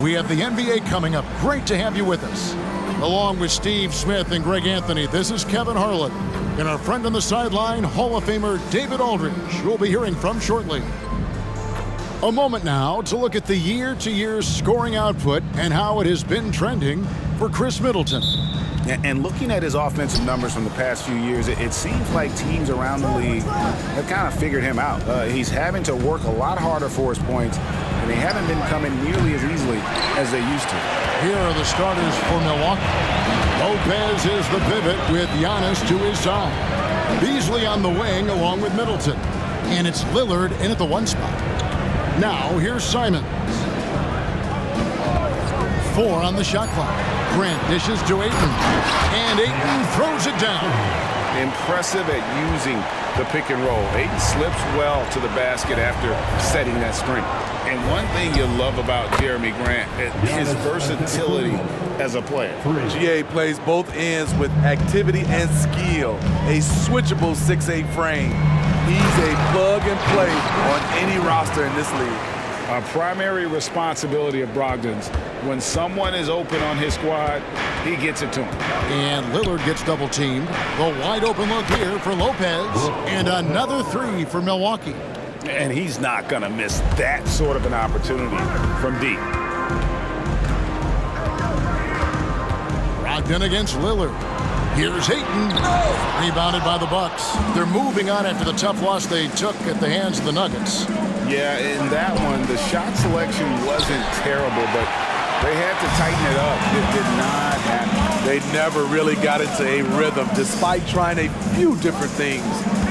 We have the NBA coming up. Great to have you with us. Along with Steve Smith and Greg Anthony, this is Kevin Harlan. And our friend on the sideline, Hall of Famer David Aldridge, who we'll be hearing from shortly. A moment now to look at the year-to-year scoring output and how it has been trending for Chris Middleton. And looking at his offensive numbers from the past few years, it seems like teams around the league have kind of figured him out. He's having to work a lot harder for his points, and they haven't been coming nearly as easily as they used to. Here are the starters for Milwaukee. Lopez is the pivot with Giannis to his side. Beasley on the wing along with Middleton. And it's Lillard in at the 1 spot. Now here's Simons. 4 on the shot clock. Grant dishes to Ayton. And Ayton throws it down. Impressive at using the pick and roll. Ayton slips well to the basket after setting that screen. And one thing you love about Jeremy Grant is his versatility as a player. GA plays both ends with activity and skill. A switchable 6'8" frame. He's a plug and play on any roster in this league. A primary responsibility of Brogdon's, when someone is open on his squad, he gets it to him. And Lillard gets double teamed. The wide open look here for Lopez. And another 3 for Milwaukee. And he's not going to miss that sort of an opportunity from deep. Brogdon against Lillard. Here's Ayton. Rebounded by the Bucks. They're moving on after the tough loss they took at the hands of the Nuggets. Yeah, in that one, the shot selection wasn't terrible, but they had to tighten it up. It did not happen. They never really got into a rhythm, despite trying a few different things.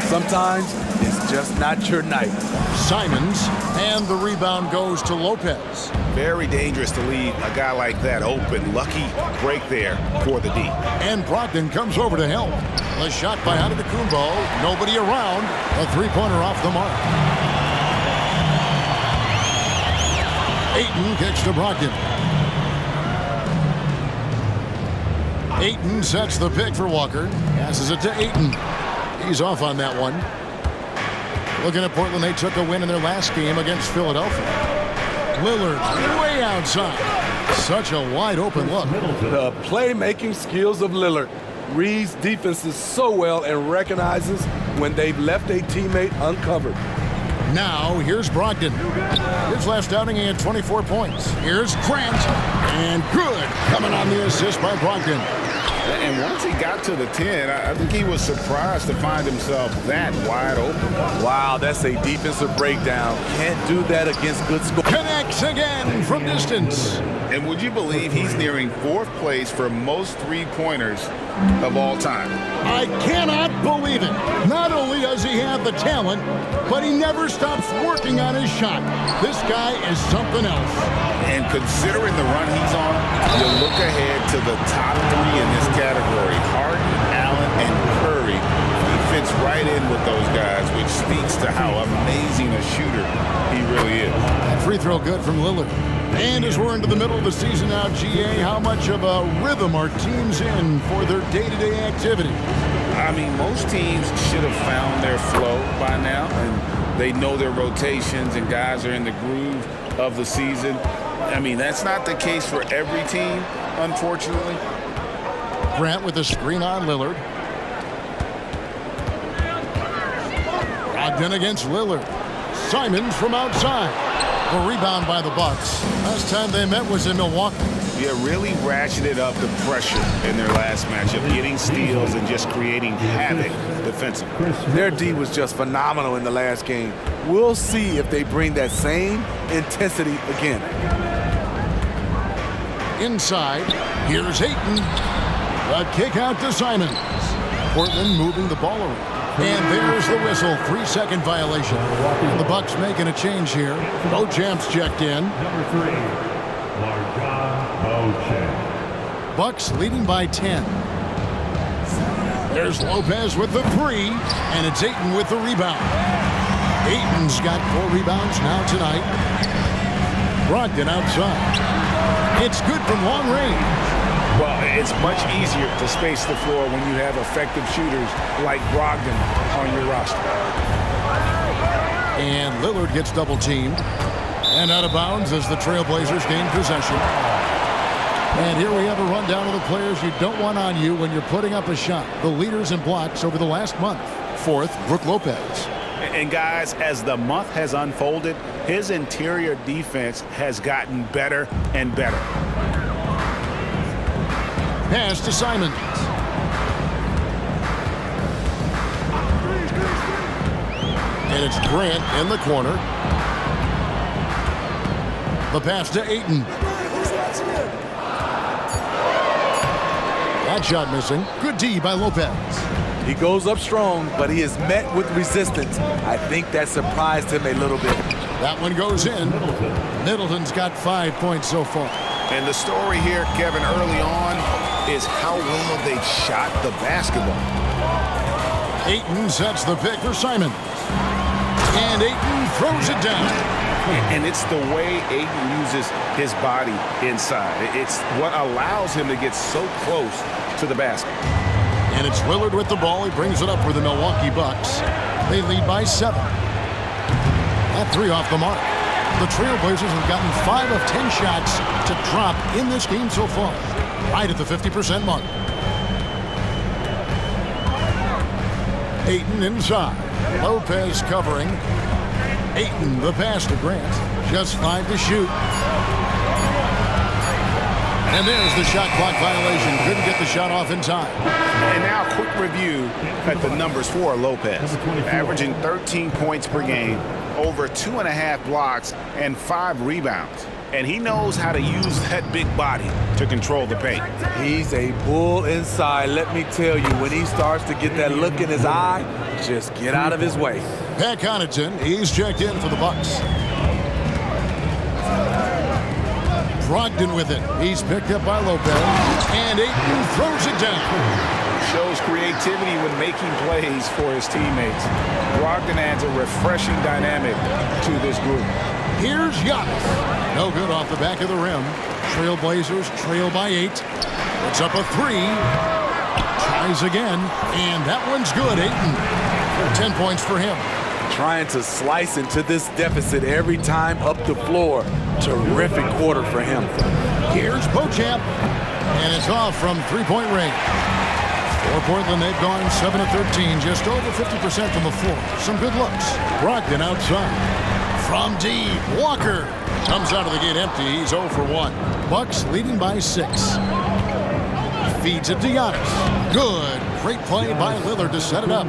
Sometimes it's just not your night. Simons, and the rebound goes to Lopez. Very dangerous to leave a guy like that open. Lucky break there for the D. And Brogdon comes over to help. A shot by Antetokounmpo. Nobody around. A three-pointer off the mark. Ayton kicks to Brogdon. Ayton sets the pick for Walker. Passes it to Ayton. He's off on that one. Looking at Portland, they took a win in their last game against Philadelphia. Lillard way outside. Such a wide open look. The playmaking skills of Lillard. Reads defenses so well and recognizes when they've left a teammate uncovered. Now, here's Brogdon. His last outing, he had 24 points. Here's Grant. And good. Coming on the assist by Brogdon. And once he got to the 10, I think he was surprised to find himself that wide open. Wow, that's a defensive breakdown. Can't do that against good score. Connects again from distance. And would you believe he's nearing 4th place for most three-pointers of all time? I cannot believe it. Not only does he have the talent, but he never stops working on his shot. This guy is something else. And considering the run he's on, you look ahead to the top 3 in this category. Harden, Allen, and Curry. He fits right in with those guys, which speaks to how amazing a shooter he really is. That free throw good from Lillard. And as we're into the middle of the season now, GA, how much of a rhythm are teams in for their day-to-day activity? I mean, most teams should have found their flow by now, and they know their rotations, and guys are in the groove of the season. I mean, that's not the case for every team, unfortunately. Grant with a screen on Lillard. Brogdon against Lillard. Simons from outside. A rebound by the Bucks. Last time they met was in Milwaukee. Yeah, really ratcheted up the pressure in their last matchup, getting steals and just creating havoc defensively. Their D was just phenomenal in the last game. We'll see if they bring that same intensity again. Inside, here's Ayton. The kick out to Simons. Portland moving the ball around. And there's the whistle, 3-second violation. And the Bucks making a change here. Beauchamp's checked in. Number 3, Marjon Beauchamp. Bucks leading by 10. There's Lopez with the 3, and it's Ayton with the rebound. Ayton's got 4 rebounds now tonight. Brogdon outside. It's good from long range. Well, it's much easier to space the floor when you have effective shooters like Brogdon on your roster. And Lillard gets double teamed. And out of bounds as the Trailblazers gain possession. And here we have a rundown of the players you don't want on you when you're putting up a shot. The leaders in blocks over the last month. Fourth, Brook Lopez. And guys, as the month has unfolded, his interior defense has gotten better and better. Pass to Simons. And it's Grant in the corner. The pass to Ayton. That shot missing. Good D by Lopez. He goes up strong, but he is met with resistance. I think that surprised him a little bit. That one goes in. Middleton's got 5 points so far. And the story here, Kevin, early on is how well they shot the basketball. Ayton sets the pick for Simons. And Ayton throws it down. And it's the way Ayton uses his body inside. It's what allows him to get so close to the basket. And it's Lillard with the ball. He brings it up for the Milwaukee Bucks. They lead by 7. That 3 off the mark. The Trailblazers have gotten 5 of 10 shots to drop in this game so far. Right at the 50% mark. Ayton inside. Lopez covering. Ayton, the pass to Grant. Just 5 to shoot. And there's the shot clock violation. Couldn't get the shot off in time. And now a quick review at the numbers for Lopez. Averaging 13 points per game, over 2.5 blocks, and 5 rebounds. And he knows how to use that big body to control the paint. He's a bull inside. Let me tell you, when he starts to get that look in his eye, just get out of his way. Pat Connaughton, he's checked in for the Bucks. Brogdon with it. He's picked up by Lopez. And Ayton throws it down. Shows creativity when making plays for his teammates. Brogdon adds a refreshing dynamic to this group. Here's Giannis. No good off the back of the rim. Trailblazers trail by 8. Puts up a 3. Tries again. And that one's good. Ayton. 10 points for him. Trying to slice into this deficit every time up the floor. Terrific quarter for him. Here's Beauchamp. And it's off from 3-point range. For Portland, they've gone 7 of 13. Just over 50% from the floor. Some good looks. Brogdon outside. From deep, Walker comes out of the gate empty. He's 0 for 1. Bucks leading by 6. Feeds it to Giannis. Good. Great play by Lillard to set it up.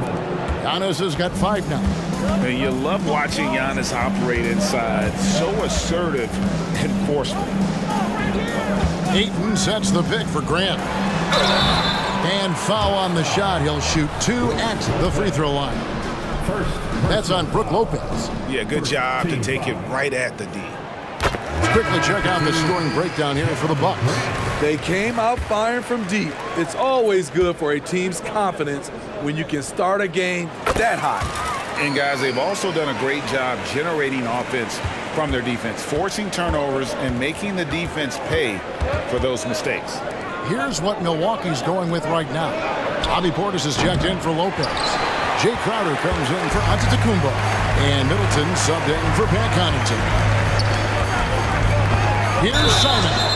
Giannis has got 5 now. And you love watching Giannis operate inside. So assertive and forceful. Ayton sets the pick for Grant. And foul on the shot. He'll shoot 2 at the free throw line. That's on Brook Lopez. Yeah, good job to take it right at the D. Let's quickly check out the scoring breakdown here for the Bucks. They came out firing from deep. It's always good for a team's confidence when you can start a game that hot. And guys, they've also done a great job generating offense from their defense, forcing turnovers and making the defense pay for those mistakes. Here's what Milwaukee's going with right now. Bobby Portis is checked in for Lopez. Jay Crowder comes in for Antetokounmpo. And Middleton subbed in for Pat Connaughton. Here's Simons.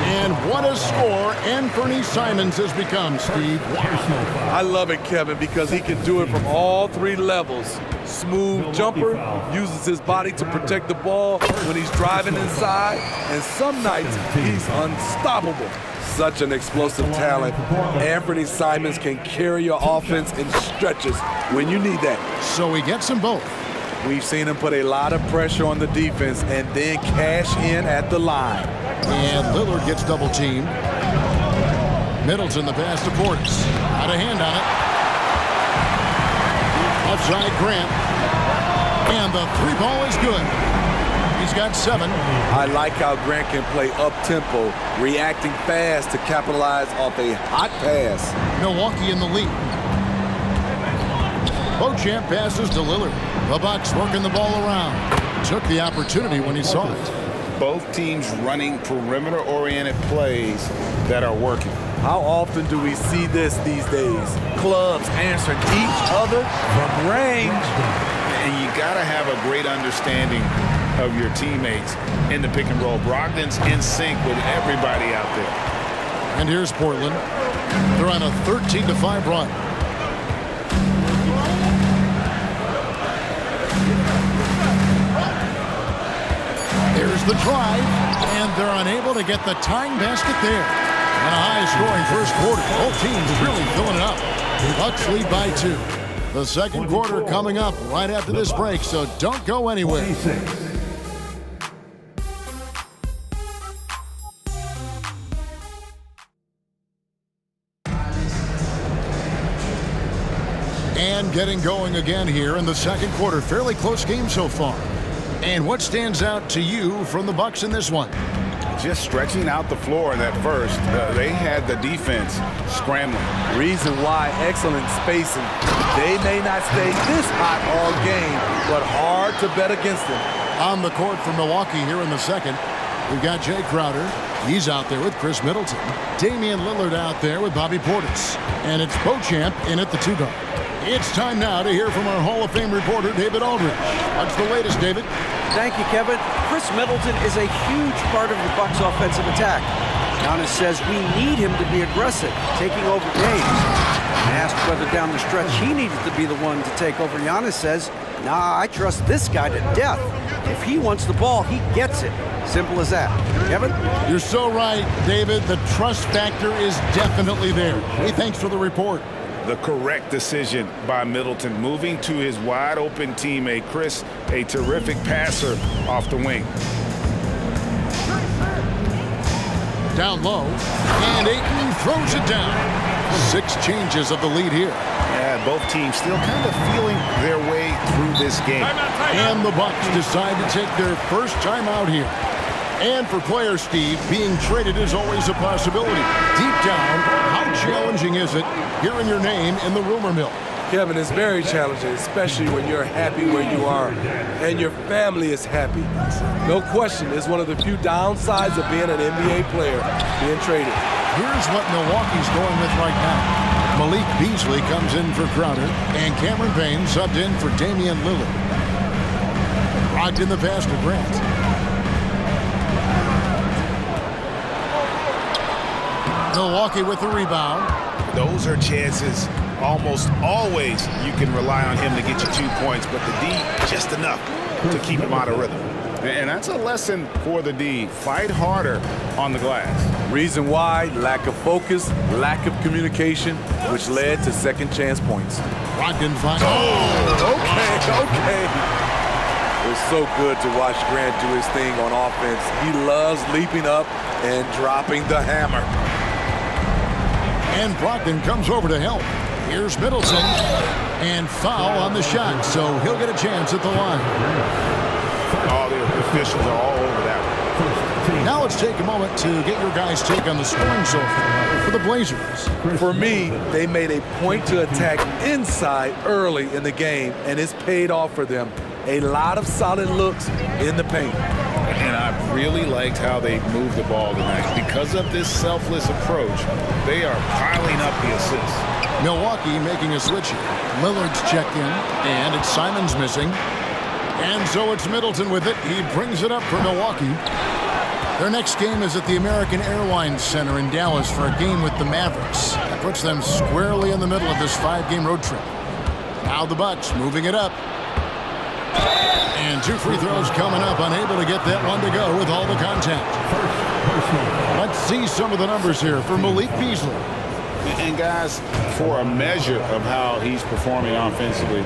And what a score Anthony Simons has become, Steve. I love it, Kevin, because he can do it from all 3 levels. Smooth jumper, uses his body to protect the ball when he's driving inside, and some nights he's unstoppable. Such an explosive talent. Anthony Simons can carry your offense in stretches when you need that. So he gets them both. We've seen him put a lot of pressure on the defense and then cash in at the line. And Lillard gets double teamed. Middleton the pass to Portis. Out of hand on it. Outside Grant. And the 3-ball is good. He's got 7. I like how Grant can play up-tempo, reacting fast to capitalize off a hot pass. Milwaukee in the lead. Beauchamp passes to Lillard. The Bucks working the ball around. Took the opportunity when he saw it. Both teams running perimeter-oriented plays that are working. How often do we see this these days? Clubs answering each other from range. And you got to have a great understanding of your teammates in the pick and roll. Brogdon's in sync with everybody out there. And here's Portland. They're on a 13-5 run. Here's the drive, and they're unable to get the tying basket there. And a high-scoring first quarter. Both teams really filling it up. Bucks lead by 2. The second quarter coming up right after this break, so don't go anywhere. And getting going again here in the second quarter. Fairly close game so far. And what stands out to you from the Bucks in this one? Just stretching out the floor in that first. They had the defense scrambling. Reason why, excellent spacing. They may not stay this hot all game, but hard to bet against them. On the court for Milwaukee here in the second, we've got Jay Crowder. He's out there with Chris Middleton. Damian Lillard out there with Bobby Portis. And it's Beauchamp in at the 2 guard. It's time now to hear from our Hall of Fame reporter, David Aldridge. What's the latest, David? Thank you, Kevin. Chris Middleton is a huge part of the Bucks' offensive attack. Giannis says we need him to be aggressive, taking over games. When asked whether down the stretch he needed to be the one to take over, Giannis says, "Nah, I trust this guy to death. If he wants the ball, he gets it. Simple as that." Kevin? You're so right, David. The trust factor is definitely there. Hey, thanks for the report. The correct decision by Middleton, moving to his wide-open teammate, Chris, a terrific passer off the wing. Down low, and Ayton throws it down. 6 changes of the lead here. Yeah, both teams still kind of feeling their way through this game. And the Bucks decide to take their first time out here. And for player Steve, being traded is always a possibility. Deep down, how challenging is it hearing your name in the rumor mill? Kevin, it's very challenging, especially when you're happy where you are and your family is happy. No question, it's one of the few downsides of being an NBA player, being traded. Here's what Milwaukee's going with right now. Malik Beasley comes in for Crowder, and Cameron Payne subbed in for Damian Lillard. Brogdon the pass to Grant. Milwaukee with the rebound. Those are chances almost always you can rely on him to get you 2 points, but the D, just enough to keep him out of rhythm. And that's a lesson for the D. Fight harder on the glass. Reason why, lack of focus, lack of communication, which led to second chance points. Brogdon finds. Okay. It was so good to watch Grant do his thing on offense. He loves leaping up and dropping the hammer. And Brogdon comes over to help. Here's Middleton. And foul on the shot, so he'll get a chance at the line. All the officials are all over that one. Now let's take a moment to get your guys' take on the scoring so far for the Blazers. For me, they made a point to attack inside early in the game, and it's paid off for them. A lot of solid looks in the paint. And I really liked how they moved the ball tonight. Because of this selfless approach, they are piling up the assists. Milwaukee making a switch here. Lillard's checked in, and it's Simons missing. And so it's Middleton with it. He brings it up for Milwaukee. Their next game is at the American Airlines Center in Dallas for a game with the Mavericks. That puts them squarely in the middle of this 5-game road trip. Now the Bucks moving it up. And 2 free throws coming up, unable to get that one to go with all the contact. Let's see some of the numbers here for Malik Beasley. And guys, for a measure of how he's performing offensively,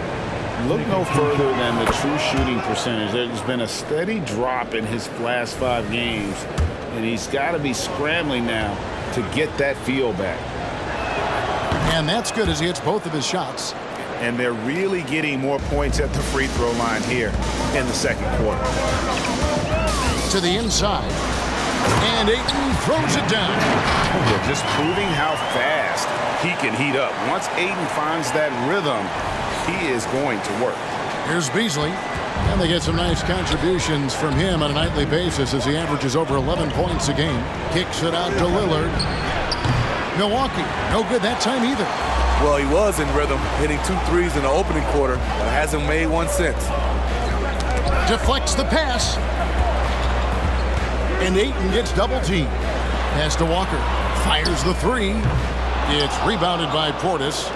look no further than the true shooting percentage. There's been a steady drop in his last 5 games, and he's got to be scrambling now to get that feel back. And that's good as he hits both of his shots. And they're really getting more points at the free throw line here in the second quarter. To the inside. And Ayton throws it down. Just proving how fast he can heat up. Once Ayton finds that rhythm, he is going to work. Here's Beasley. And they get some nice contributions from him on a nightly basis as he averages over 11 points a game. Kicks it out to Lillard. Milwaukee, no good that time either. Well, he was in rhythm, hitting 2 threes in the opening quarter, but hasn't made one since. Deflects the pass. And Ayton gets double teamed. Pass to Walker. Fires the three. It's rebounded by Portis.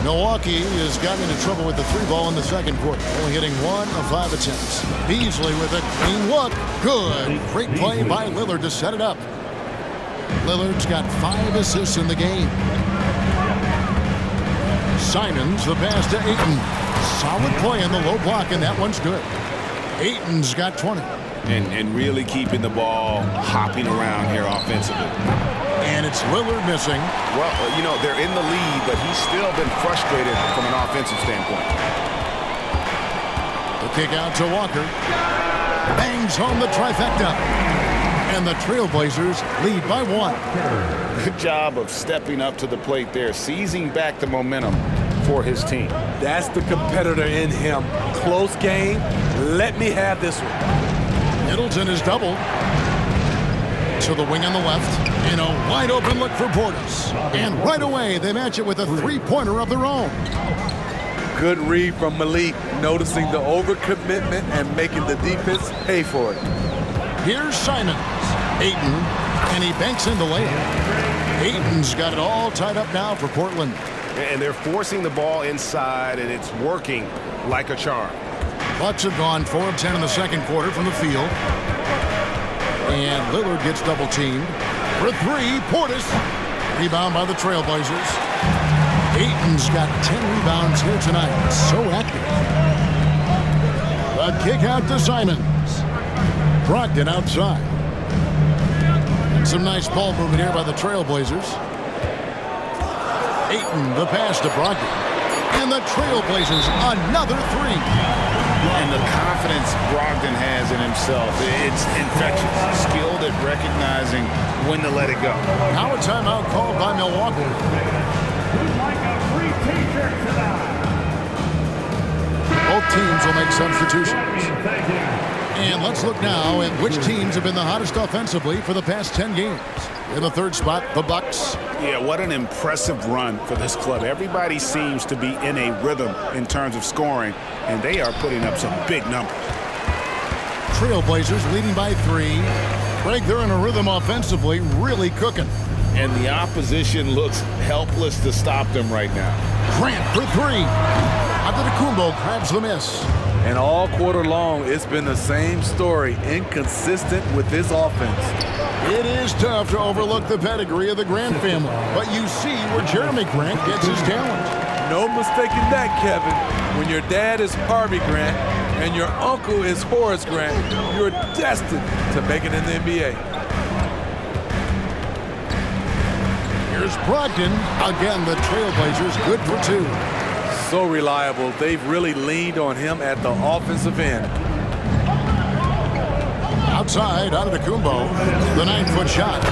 Milwaukee has gotten into trouble with the three ball in the second quarter, only hitting 1 of 5 attempts. Beasley with a clean look. Good. Great play by Lillard to set it up. Lillard's got 5 assists in the game. Simons, the pass to Ayton. Solid play in the low block, and that one's good. Ayton's got 20. And really keeping the ball hopping around here offensively. And it's Lillard missing. Well, you know, they're in the lead, but he's still been frustrated from an offensive standpoint. The kick out to Walker. Bangs home the trifecta. And the Trailblazers lead by 1. Good job of stepping up to the plate there, seizing back the momentum for his team. That's the competitor in him. Close game. Let me have this one. Middleton is doubled. To the wing on the left. In a wide open look for Portis. And right away, they match it with a three-pointer of their own. Good read from Malik, noticing the overcommitment and making the defense pay for it. Here's Simons. Ayton, and he banks in the layup. Ayton's got it all tied up now for Portland. And they're forcing the ball inside, and it's working like a charm. Bucks have gone 4 of 10 in the second quarter from the field. And Lillard gets double teamed. For 3, Portis. Rebound by the Trailblazers. Ayton's got 10 rebounds here tonight. So active. A kick out to Simons. Brogdon outside. Some nice ball movement here by the Trailblazers. Ayton, the pass to Brogdon. And the Trailblazers, another 3. And the confidence Brogdon has in himself, it's infectious. Skilled at recognizing when to let it go. Now a timeout called by Milwaukee. Who'd like a free t-shirt tonight? Both teams will make substitutions. Thank you. And let's look now at which teams have been the hottest offensively for the past 10 games. In the third spot, the Bucks. Yeah, what an impressive run for this club. Everybody seems to be in a rhythm in terms of scoring, and they are putting up some big numbers. Trailblazers leading by 3. Greg, they're in a rhythm offensively, really cooking. And the opposition looks helpless to stop them right now. Grant for 3. Antetokounmpo grabs the miss. And all quarter long, it's been the same story, inconsistent with this offense. It is tough to overlook the pedigree of the Grant family, but you see where Jeremy Grant gets his talent. No mistaking that, Kevin. When your dad is Harvey Grant and your uncle is Horace Grant, you're destined to make it in the NBA. Here's Brogdon. Again, the Trailblazers good for 2. So reliable. They've really leaned on him at the offensive end. Outside, Antetokounmpo, the 9-foot shot.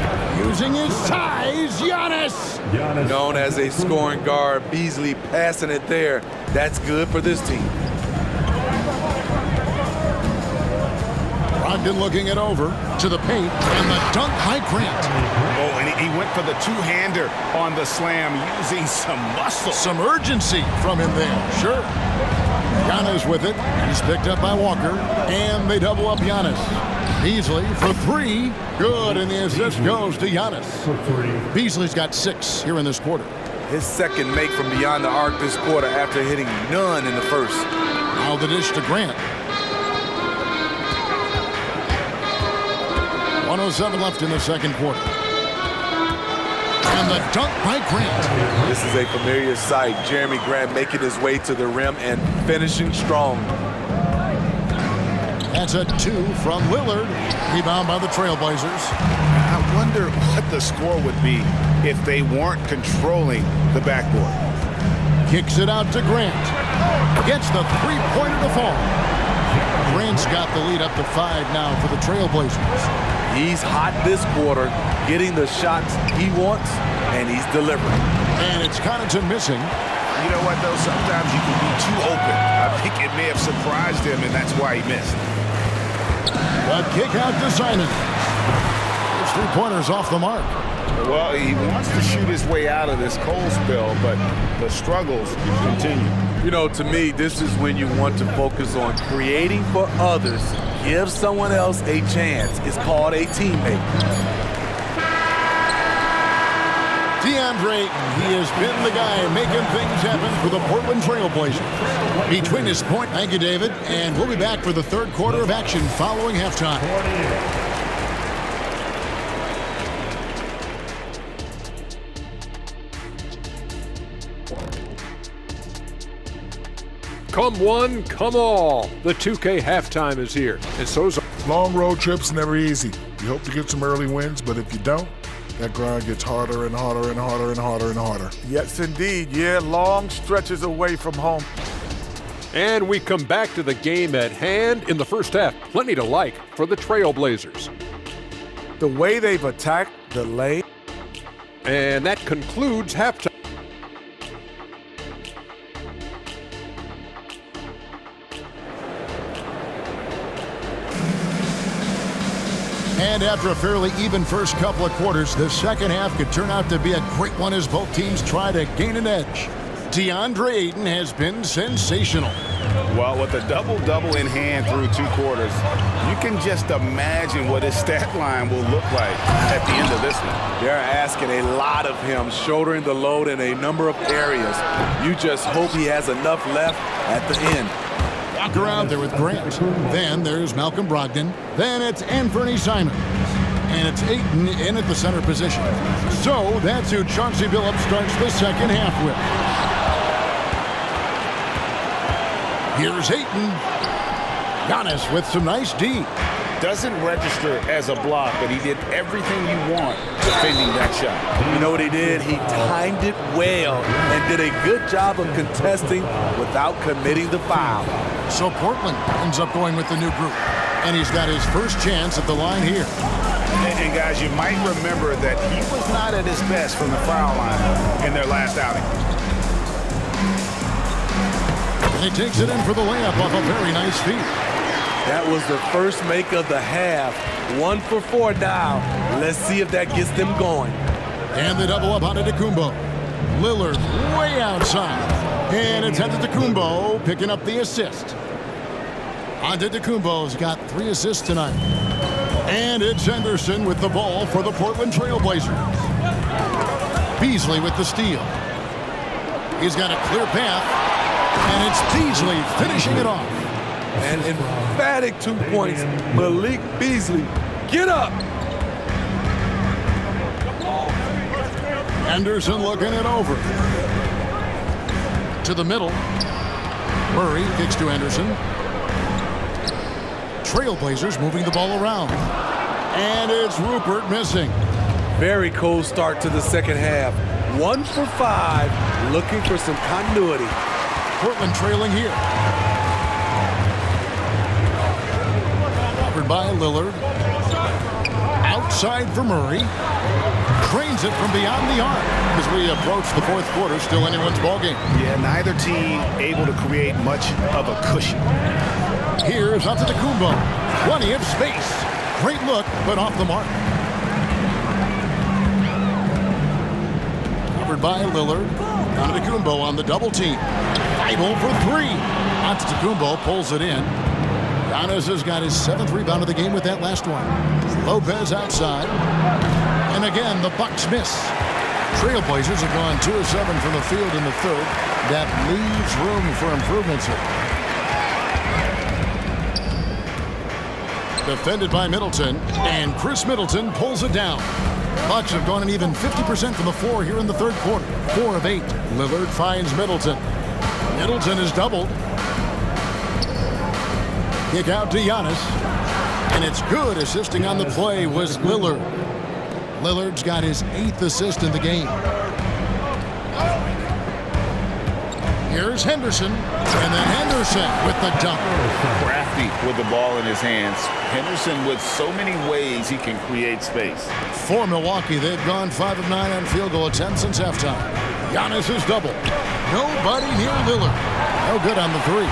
Using his size, Giannis. Known as a scoring guard, Beasley passing it there. That's good for this team. Brogdon looking it over to the paint, and the dunk by Grant. Oh, and he went for the two-hander on the slam, using some muscle. Some urgency from him there, sure. Giannis with it. He's picked up by Walker, and they double up Giannis. Beasley for 3. Good, and the assist goes to Giannis. Beasley's got 6 here in this quarter. His second make from beyond the arc this quarter after hitting none in the first. Now the dish to Grant. 1:07 left in the second quarter. And the dunk by Grant. This is a familiar sight. Jeremy Grant making his way to the rim and finishing strong. That's a 2 from Lillard. Rebound by the Trailblazers. I wonder what the score would be if they weren't controlling the backboard. Kicks it out to Grant. Gets the three-pointer to fall. Grant's got the lead up to 5 now for the Trailblazers. He's hot this quarter, getting the shots he wants, and he's delivering. And it's Connaughton missing. You know what, though? Sometimes you can be too open. I think it may have surprised him, and that's why he missed. A kick out to Simon. His three-pointers off the mark. Well, he wants to shoot his way out of this cold spell, but the struggles continue. You know, to me, this is when you want to focus on creating for others. Give someone else a chance. It's called a teammate. DeAndre Ayton, he has been the guy making things happen for the Portland Trail Blazers. Between his point, thank you, David, and we'll be back for the third quarter of action following halftime. Come one, come all. The 2K halftime is here, and so's Long road trips never easy. You hope to get some early wins, but if you don't, that grind gets harder and harder and harder and harder and harder. Yes, indeed. Yeah, long stretches away from home. And we come back to the game at hand in the first half. Plenty to like for the Trailblazers. The way they've attacked the lane. And that concludes halftime. And after a fairly even first couple of quarters, the second half could turn out to be a great one as both teams try to gain an edge. DeAndre Ayton has been sensational. Well, with a double-double in hand through 2 quarters, you can just imagine what his stat line will look like at the end of this one. They're asking a lot of him, shouldering the load in a number of areas. You just hope he has enough left at the end. Walk around there with Grant. Then there's Malcolm Brogdon. Then it's Anthony Simons. And it's Ayton in at the center position. So that's who Chauncey Billups starts the second half with. Here's Ayton. Giannis with some nice D. Doesn't register as a block, but he did everything you want defending that shot. You know what he did? He timed it well and did a good job of contesting without committing the foul. So Portland ends up going with the new group. And he's got his first chance at the line here. And guys, you might remember that he was not at his best from the foul line in their last outing. And he takes it in for the layup off a very nice feed. That was the first make of the half. 1 for 4 now. Let's see if that gets them going. And the double up on Antetokounmpo. Lillard way outside. And it's Antetokounmpo picking up the assist. Antetokounmpo's got 3 assists tonight. And it's Henderson with the ball for the Portland Trail Blazers. Beasley with the steal. He's got a clear path. And it's Beasley finishing it off. An emphatic 2 points. Malik Beasley, get up! Henderson looking it over. To the middle. Murray kicks to Henderson. Trailblazers moving the ball around. And it's Rupert missing. Very cold start to the second half. 1 for 5, looking for some continuity. Portland trailing here. Covered by Lillard. Outside for Murray. Drains it from beyond the arc. As we approach the fourth quarter, still anyone's ballgame. Yeah, neither team able to create much of a cushion. Here's Antetokounmpo. Plenty of space. Great look, but off the mark. Covered by Lillard. Antetokounmpo on the double team. Bible for 3. Antetokounmpo pulls it in. Giannis has got his 7th rebound of the game with that last one. Lopez outside. And again, the Bucks miss. Trailblazers have gone 2 of 7 from the field in the third. That leaves room for improvements here. Defended by Middleton, and Chris Middleton pulls it down. Bucks have gone an even 50% from the floor here in the third quarter. 4 of 8. Lillard finds Middleton. Middleton is doubled. Kick out to Giannis. And it's good. Assisting on the play was Lillard. Lillard's got his 8th assist in the game. Here's Henderson. And then Henderson with the dunk. Crafty with the ball in his hands. Henderson with so many ways he can create space. For Milwaukee, they've gone 5 of 9 on field goal attempts since halftime. Giannis is double. Nobody near Lillard. No good on the 3.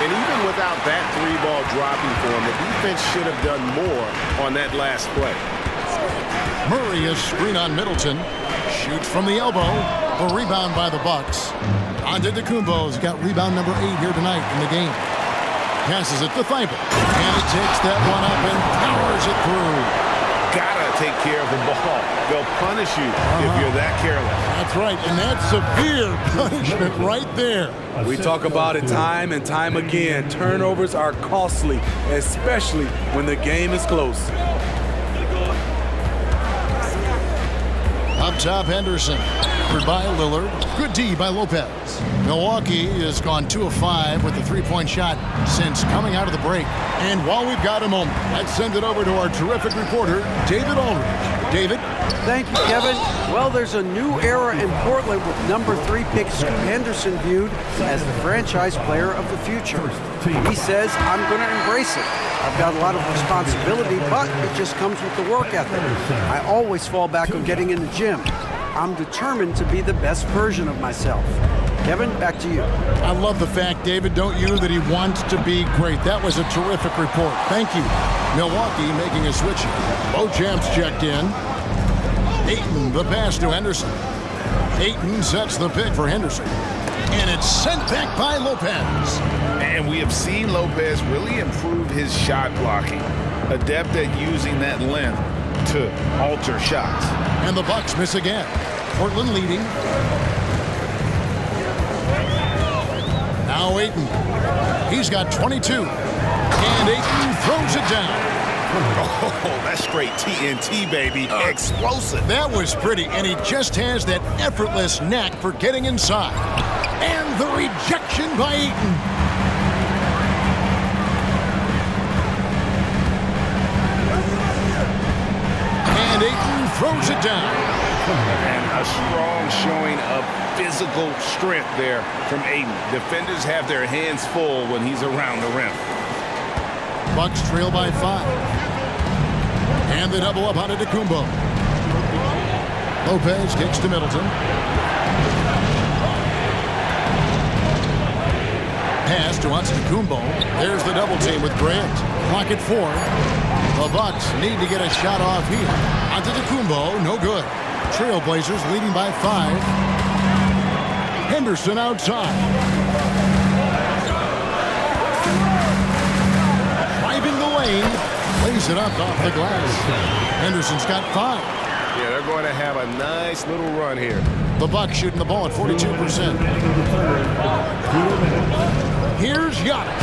And even without that 3-ball dropping for him, the defense should have done more on that last play. Murray a screen on Middleton. Shoots from the elbow. A rebound by the Bucks. Antetokounmpo's got rebound number 8 here tonight in the game. Passes it to Thibault. And he takes that one up and powers it through. Gotta take care of the ball. They'll punish you if you're that careless. That's right, and that's severe punishment right there. We talk about it time and time again. Turnovers are costly, especially when the game is close. Up top, Henderson. Covered by Lillard. Good D by Lopez. Milwaukee has gone 2 of 5 with the three-point shot since coming out of the break. And while we've got a moment, let's send it over to our terrific reporter, David Aldridge. David? Thank you, Kevin. Well, there's a new era in Portland with number 3 pick Scoot Henderson viewed as the franchise player of the future. He says, I'm going to embrace it. I've got a lot of responsibility, but it just comes with the work ethic. I always fall back on getting in the gym. I'm determined to be the best version of myself. Kevin, back to you. I love the fact, David, don't you, that he wants to be great. That was a terrific report. Thank you. Milwaukee making a switch. Beauchamp's checked in. Ayton, the pass to Henderson. Ayton sets the pick for Henderson. And it's sent back by Lopez. And we have seen Lopez really improve his shot blocking. Adept at using that length to alter shots. And the Bucks miss again. Portland leading. Now Ayton. He's got 22. And Ayton throws it down. Oh, that's straight TNT, baby. Explosive. That was pretty, and he just has that effortless knack for getting inside. And the rejection by Ayton. And Ayton throws it down. And a strong showing of physical strength there from Ayton. Defenders have their hands full when he's around the rim. Bucks trail by 5. And they double up on Antetokounmpo. Lopez kicks to Middleton. Pass to Antetokounmpo. There's the double team with Grant. Clock at 4. The Bucks need to get a shot off here. Antetokounmpo, no good. Trailblazers leading by 5. Henderson outside. Driving the lane. Lays it up off the glass. Henderson's got 5. Yeah, they're going to have a nice little run here. The Bucks shooting the ball at 42%. Here's Giannis.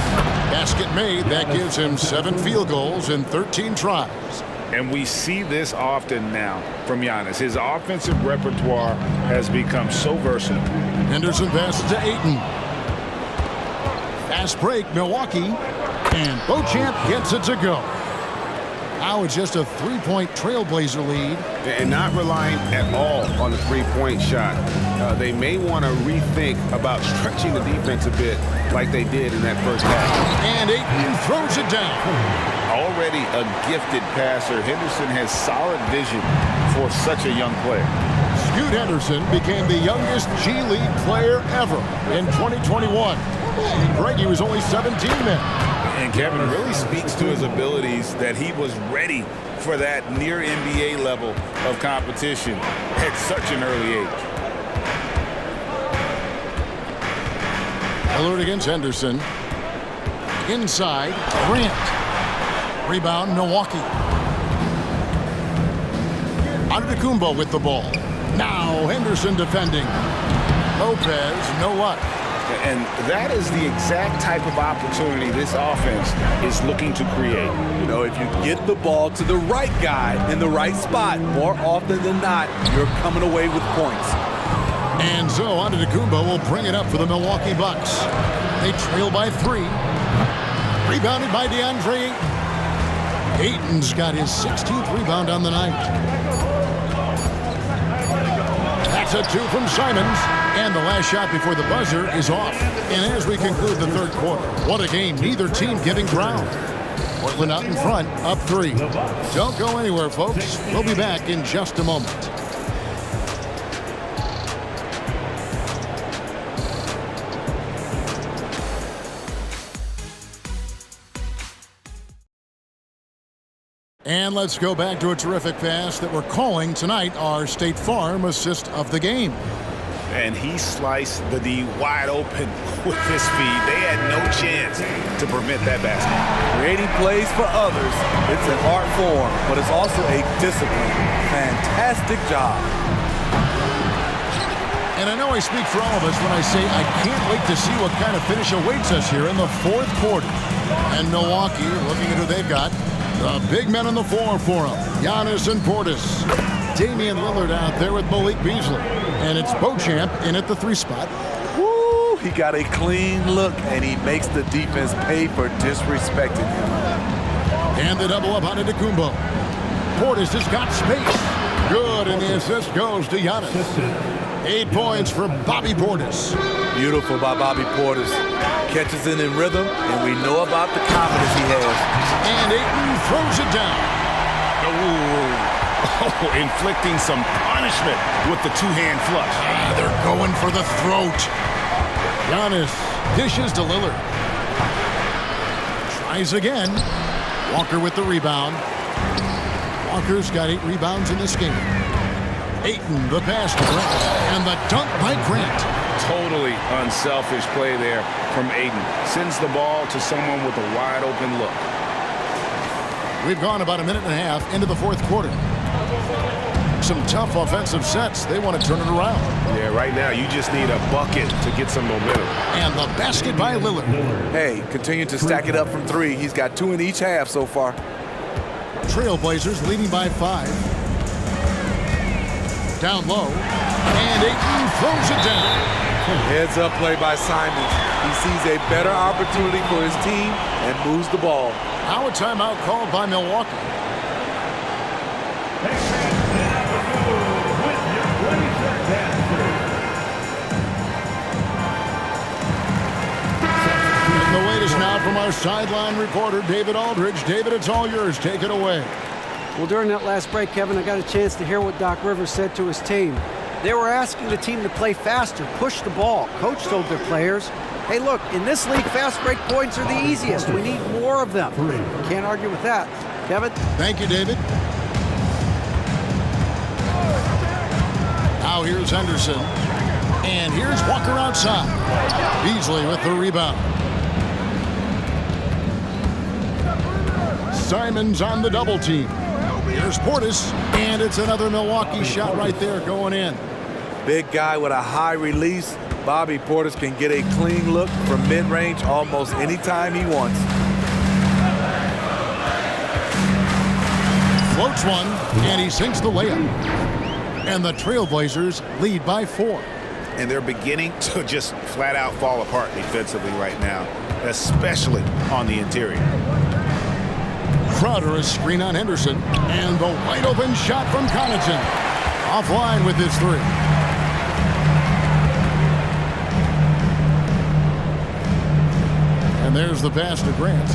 Basket made. That gives him 7 field goals in 13 tries. And we see this often now from Giannis. His offensive repertoire has become so versatile. Henderson passes to Ayton. Fast break, Milwaukee. And Beauchamp gets it to go. Now it's just a 3-point Trailblazer lead. And not relying at all on the three-point shot. They may want to rethink about stretching the defense a bit like they did in that first half. And Ayton throws it down. Already a gifted passer, Henderson has solid vision for such a young player. Scoot Henderson became the youngest G League player ever in 2021. Greg, he was only 17 then. And Kevin really speaks to his abilities that he was ready for that near NBA level of competition at such an early age. Lillard against Henderson. Inside, Grant. Rebound, Milwaukee. Antetokounmpo with the ball. Now Henderson defending. Lopez, no luck. And that is the exact type of opportunity this offense is looking to create. You know, if you get the ball to the right guy in the right spot, more often than not, you're coming away with points. And so Antetokounmpo will bring it up for the Milwaukee Bucks. They trail by 3. Rebounded by DeAndre Ayton. Ayton's got his 16th rebound on the night. That's a 2 from Simons. And the last shot before the buzzer is off. And as we conclude the third quarter, what a game. Neither team giving ground. Portland out in front, up 3. Don't go anywhere, folks. We'll be back in just a moment. And let's go back to a terrific pass that we're calling tonight our State Farm assist of the game. And he sliced the D wide open with his speed. They had no chance to prevent that basket. Creating plays for others, it's an art form, but it's also a discipline. Fantastic job. And I know I speak for all of us when I say I can't wait to see what kind of finish awaits us here in the fourth quarter. And Milwaukee, looking at who they've got, the big men on the floor for them, Giannis and Portis. Damian Lillard out there with Malik Beasley. And it's Beauchamp in at the 3 spot. Woo! He got a clean look, and he makes the defense pay for disrespecting him. And the double up on Antetokounmpo. Portis has got space. Good, and the assist goes to Giannis. 8 points for Bobby Portis. Beautiful by Bobby Portis. Catches it in rhythm, and we know about the confidence he has. And Ayton throws it down. Oh, inflicting some punishment with the 2-hand flush. They're going for the throat. Giannis dishes to Lillard. Tries again. Walker with the rebound. Walker's got 8 rebounds in this game. Ayton, the pass to Grant. And the dunk by Grant. Totally unselfish play there from Ayton. Sends the ball to someone with a wide open look. We've gone about a minute and a half into the fourth quarter. Some tough offensive sets. They want to turn it around. Yeah, right now you just need a bucket to get some momentum. And the basket by Lillard. Hey, continue to stack it up from 3. He's got 2 in each half so far. Trailblazers leading by 5. Down low. And Ayton throws it down. Heads up play by Simons. He sees a better opportunity for his team and moves the ball. Now a timeout called by Milwaukee. And the latest now from our sideline reporter, David Aldridge. David, it's all yours. Take it away. Well, during that last break, Kevin, I got a chance to hear what Doc Rivers said to his team. They were asking the team to play faster, push the ball. Coach told their players, hey, look, in this league, fast break points are the easiest. We need more of them. Can't argue with that. Kevin? Thank you, David. Now here's Henderson. And here's Walker outside. Beasley with the rebound. Simons on the double team. Here's Portis. And it's another Milwaukee shot right there going in. Big guy with a high release. Bobby Portis can get a clean look from mid-range almost any time he wants. Floats one, and he sinks the layup. And the Trailblazers lead by 4. And they're beginning to just flat out fall apart defensively right now, especially on the interior. Crowder is screen on Henderson. And the wide open shot from Connaughton. Offline with his 3. And there's the pass to Grant.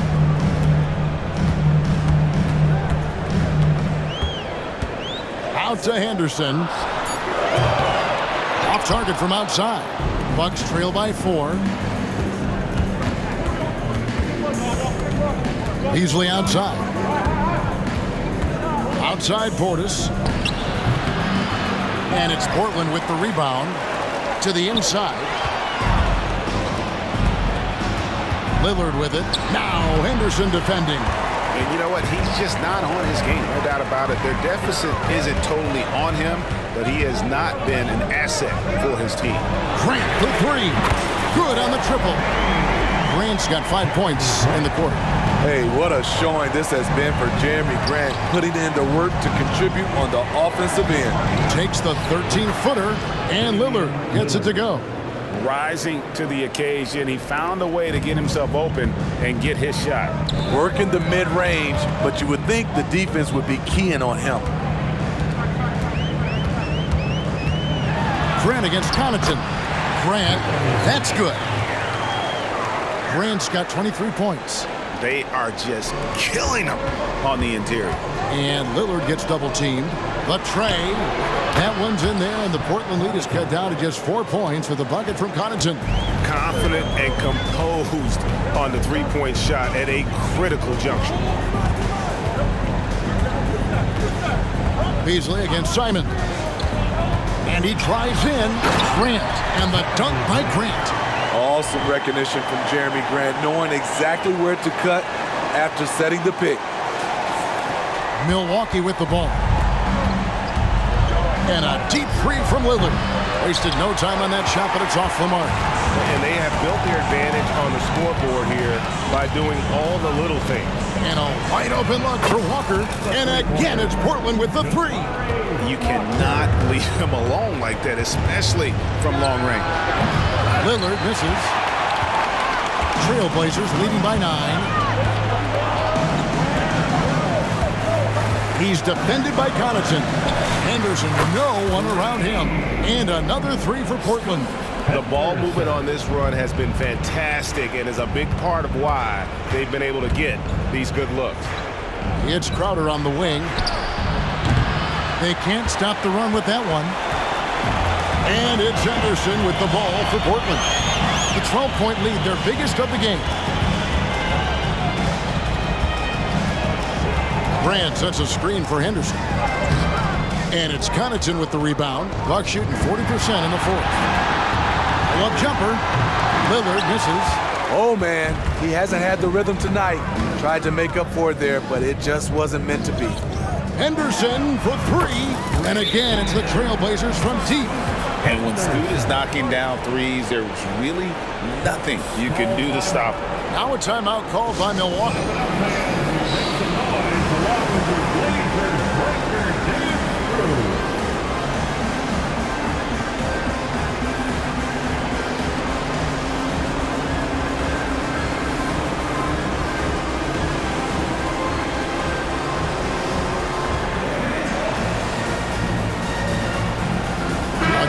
Out to Henderson. Off target from outside. Bucks trail by 4. Beasley outside. Outside Portis. And it's Portland with the rebound to the inside. Lillard with it. Now Henderson defending. And you know what? He's just not on his game. No doubt about it. Their deficit isn't totally on him, but he has not been an asset for his team. Grant for 3. Good on the triple. Grant's got 5 points in the quarter. Hey, what a showing this has been for Jeremy Grant, putting in the work to contribute on the offensive end. Takes the 13-footer, and Lillard gets it to go. Rising to the occasion, he found a way to get himself open and get his shot. Working the mid-range, but you would think the defense would be keying on him. Grant against Connaughton. Grant, that's good. Grant's got 23 points. They are just killing him on the interior. And Lillard gets double-teamed. The tray. That one's in there, and the Portland lead is cut down to just 4 points with the bucket from Connaughton. Confident and composed on the three-point shot at a critical juncture. Beasley against Simon. And he drives in. Grant. And the dunk by Grant. Awesome recognition from Jeremy Grant, knowing exactly where to cut after setting the pick. Milwaukee with the ball. And a deep three from Lillard. Wasted no time on that shot, but it's off the mark. And they have built their advantage on the scoreboard here by doing all the little things. And a wide open look for Walker. And again, it's Portland with the three. You cannot leave him alone like that, especially from long range. Lillard misses. Trailblazers leading by 9. He's defended by Connaughton. Henderson, no one around him. And another three for Portland. The ball movement on this run has been fantastic and is a big part of why they've been able to get these good looks. It's Crowder on the wing. They can't stop the run with that one. And it's Henderson with the ball for Portland. The 12-point lead, their biggest of the game. Grant sets a screen for Henderson. And it's Connaughton with the rebound. Bucks shooting 40% in the fourth. Love jumper. Lillard misses. Oh, man, he hasn't had the rhythm tonight. Tried to make up for it there, but it just wasn't meant to be. Henderson for three. And again, it's the Trailblazers from deep. And when Scoot is knocking down threes, there's really nothing you can do to stop him. Now a timeout called by Milwaukee.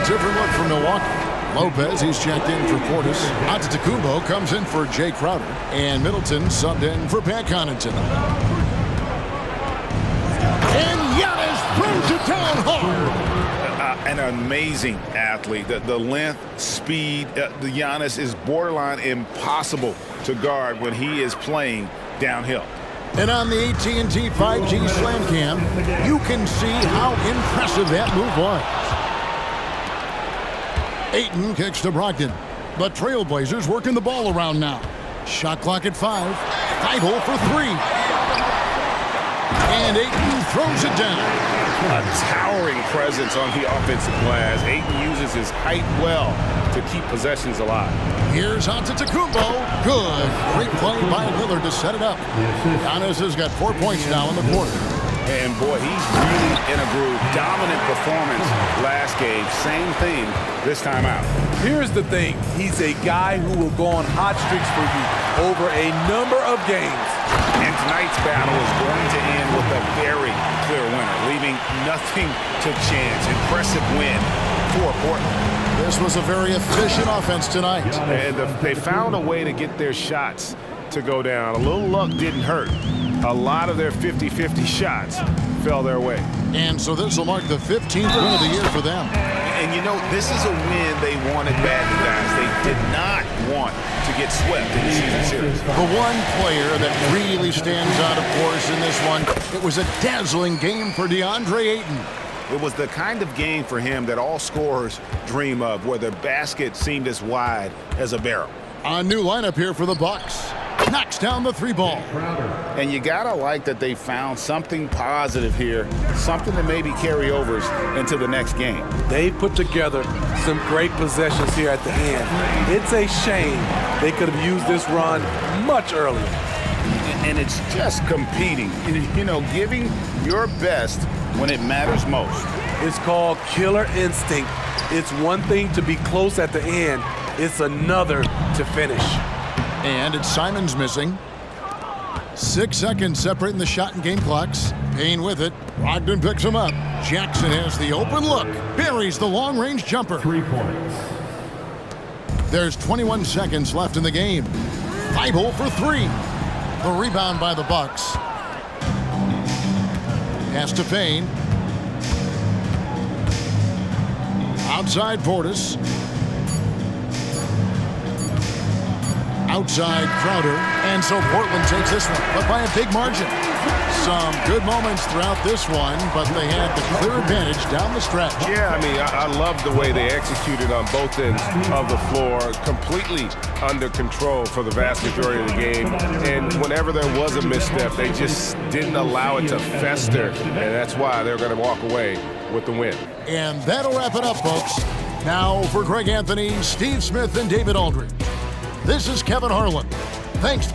Different look for Milwaukee. Lopez, he's checked in for Portis. Antetokounmpo comes in for Jay Crowder. And Middleton subbed in for Pat Connaughton. And Giannis throws it down hard. An amazing athlete. The length, speed, the Giannis is borderline impossible to guard when he is playing downhill. And on the AT&T 5G Slam Cam, you can see how impressive that move was. Ayton kicks to Brogdon. But Trailblazers working the ball around now. Shot clock at 5. Thibault for 3. And Ayton throws it down. A towering presence on the offensive glass. Ayton uses his height well to keep possessions alive. Here's Antetokounmpo. Good. Great play by Lillard to set it up. Giannis has got 4 points now in the quarter. And boy, he's really in a groove. Dominant performance last game. Same thing this time out. Here's the thing. He's a guy who will go on hot streaks for you over a number of games. And tonight's battle is going to end with a very clear winner, leaving nothing to chance. Impressive win for Portland. This was a very efficient offense tonight. And they found a way to get their shots to go down. A little luck didn't hurt. A lot of their 50-50 shots fell their way. And so this will mark the 15th win of the year for them. And you know, this is a win they wanted badly, guys. They did not want to get swept in the season series. The one player that really stands out, of course, in this one, it was a dazzling game for DeAndre Ayton. It was the kind of game for him that all scorers dream of, where the basket seemed as wide as a barrel. A new lineup here for the Bucks. Knocks down the 3 ball. And you gotta like that they found something positive here, something that maybe carry overs into the next game. They put together some great possessions here at the end. It's a shame they could have used this run much earlier. And it's just competing, you know, giving your best when it matters most. It's called killer instinct. It's one thing to be close at the end. It's another to finish. And it's Simons missing. 6 seconds separating the shot and game clocks. Payne with it. Brogdon picks him up. Jackson has the open look. Buries the long-range jumper. 3 points. There's 21 seconds left in the game. Thibault for 3. The rebound by the Bucks. Pass to Payne. Outside Portis. Outside Crowder. And so Portland takes this one, but by a big margin. Some good moments throughout this one, but they had the clear advantage down the stretch. Yeah, I mean, I love the way they executed on both ends of the floor, completely under control for the vast majority of the game. And whenever there was a misstep, they just didn't allow it to fester, and that's why they're going to walk away with the win. And that'll wrap it up, folks. Now for Greg Anthony, Steve Smith, and David Aldridge, this is Kevin Harlan. Thanks.